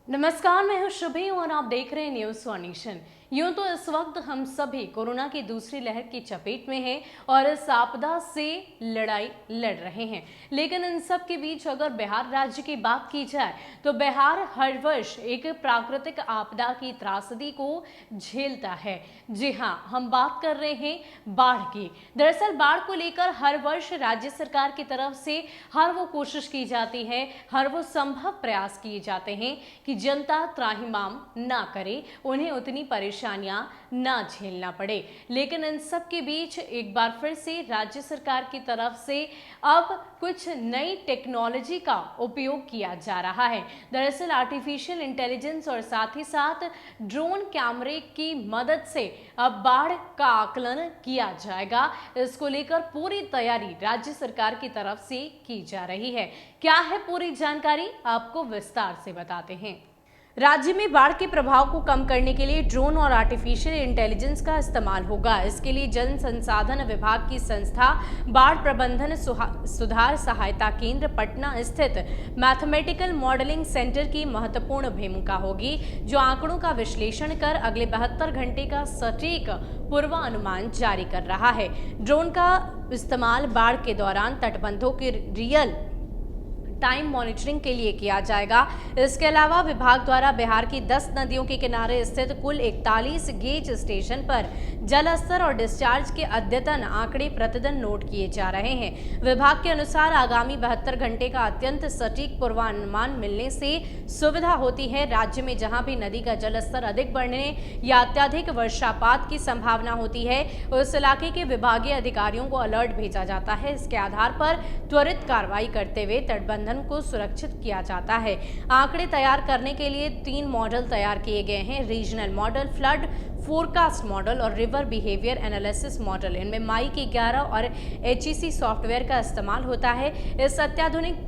नमस्कार, मैं हूं शुभी और आप देख रहे हैं न्यूज वन नेशन। यूं तो इस वक्त हम सभी कोरोना की दूसरी लहर की चपेट में हैं और इस आपदा से लड़ाई लड़ रहे हैं, लेकिन इन सब के बीच अगर बिहार राज्य की बात की जाए तो बिहार हर वर्ष एक प्राकृतिक आपदा की त्रासदी को झेलता है। जी हां, हम बात कर रहे हैं बाढ़ की। दरअसल बाढ़ को लेकर हर वर्ष राज्य सरकार की तरफ से हर वो कोशिश की जाती है, हर वो संभव प्रयास किए जाते हैं कि जनता त्राहिमाम ना करे, उन्हें उतनी परेशानियां ना झेलना पड़े। लेकिन इन सब के बीच एक बार फिर से राज्य सरकार की तरफ से अब कुछ नई टेक्नोलॉजी का उपयोग किया जा रहा है। दरअसल आर्टिफिशियल इंटेलिजेंस और साथ ही साथ ड्रोन कैमरे की मदद से अब बाढ़ का आकलन किया जाएगा। इसको लेकर पूरी तैयारी राज्य सरकार की तरफ से की जा रही है। क्या है पूरी जानकारी, आपको विस्तार से बताते हैं। राज्य में बाढ़ के प्रभाव को कम करने के लिए ड्रोन और आर्टिफिशियल इंटेलिजेंस का इस्तेमाल होगा। इसके लिए जल संसाधन विभाग की संस्था बाढ़ प्रबंधन सुधार सहायता केंद्र पटना स्थित मैथमेटिकल मॉडलिंग सेंटर की महत्वपूर्ण भूमिका होगी, जो आंकड़ों का विश्लेषण कर अगले 72 घंटे का सटीक पूर्वानुमान जारी कर रहा है। ड्रोन का इस्तेमाल बाढ़ के दौरान तटबंधों के रियल टाइम मॉनिटरिंग के लिए किया जाएगा। इसके अलावा विभाग द्वारा बिहार की 10 नदियों के किनारे स्थित कुल 41 गेज स्टेशन पर जल स्तर और डिस्चार्ज के अद्यतन आंकड़े प्रतिदिन नोट किए जा रहे हैं। विभाग के अनुसार आगामी 72 घंटे का अत्यंत सटीक पूर्वानुमान मिलने से सुविधा होती है। राज्य में जहां भी नदी का जल स्तर अधिक बढ़ने या अत्यधिक वर्षापात की संभावना होती है, उस इलाके के विभागीय अधिकारियों को अलर्ट भेजा जाता है। इसके आधार पर त्वरित कार्रवाई करते हुए तटबंध को सुरक्षित किया जाता है। आंकड़े तैयार करने के लिए 3 मॉडल तैयार किए गए हैं: regional model, flood forecast model और रिवर बिहेवियर एनालिसिस मॉडल। इनमें माइक 11 और HEC सॉफ्टवेयर का इस्तेमाल होता है। इस अत्याधुनिक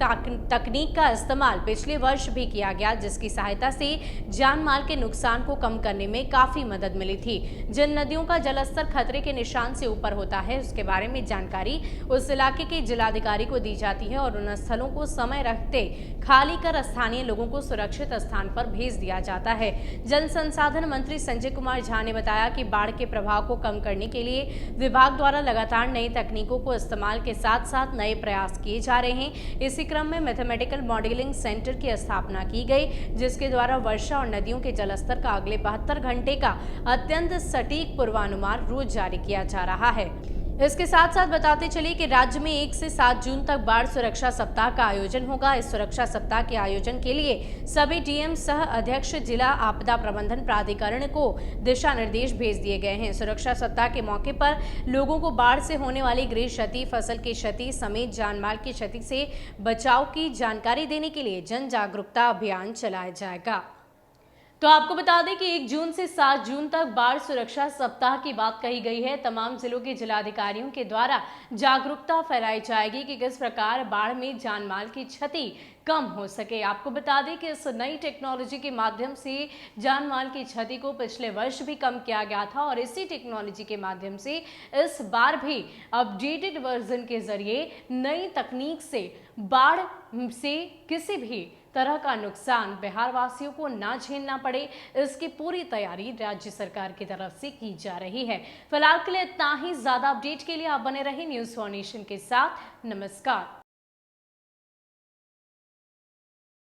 तकनीक का इस्तेमाल पिछले वर्ष भी किया गया, जिसकी सहायता से जान माल के नुकसान को कम करने में काफी मदद मिली थी। जिन नदियों का जलस्तर खतरे के निशान से ऊपर होता है, उसके बारे में जानकारी उस इलाके के जिलाधिकारी को दी जाती है और उन स्थलों को समय रखते खाली कर स्थानीय लोगों को सुरक्षित स्थान पर भेज दिया जाता है। जल संसाधन मंत्री संजय कुमार झा ने बताया कि बाढ़ के प्रभाव को कम करने के लिए विभाग द्वारा लगातार नई तकनीकों को इस्तेमाल के साथ साथ नए प्रयास किए जा रहे हैं। इसी क्रम में मैथमेटिकल मॉडलिंग सेंटर की स्थापना की गई, जिसके द्वारा वर्षा और नदियों के जलस्तर का अगले 72 घंटे का अत्यंत सटीक पूर्वानुमान रोज जारी किया जा रहा है। इसके साथ साथ बताते चले कि राज्य में 1 से 7 जून तक बाढ़ सुरक्षा सप्ताह का आयोजन होगा। इस सुरक्षा सप्ताह के आयोजन के लिए सभी डीएम सह अध्यक्ष जिला आपदा प्रबंधन प्राधिकरण को दिशा निर्देश भेज दिए गए हैं। सुरक्षा सप्ताह के मौके पर लोगों को बाढ़ से होने वाली गृह क्षति, फसल की क्षति समेत जानमाल की क्षति से बचाव की जानकारी देने के लिए जन जागरूकता अभियान चलाया जाएगा। तो आपको बता दें कि 1 जून से 7 जून तक बाढ़ सुरक्षा सप्ताह की बात कही गई है। तमाम जिलों के जिलाधिकारियों के द्वारा जागरूकता फैलाई जाएगी कि किस प्रकार बाढ़ में जान माल की क्षति कम हो सके। आपको बता दें कि इस नई टेक्नोलॉजी के माध्यम से जान माल की क्षति को पिछले वर्ष भी कम किया गया था और इसी टेक्नोलॉजी के माध्यम से इस बार भी अपडेटेड वर्जन के जरिए नई तकनीक से बाढ़ से किसी भी तरह का नुकसान बिहार वासियों को ना झेलना पड़े, इसकी पूरी तैयारी राज्य सरकार की तरफ से की जा रही है। फिलहाल के लिए इतना ही। ज्यादा अपडेट के लिए आप बने रहे न्यूज वन नेशन के साथ। नमस्कार।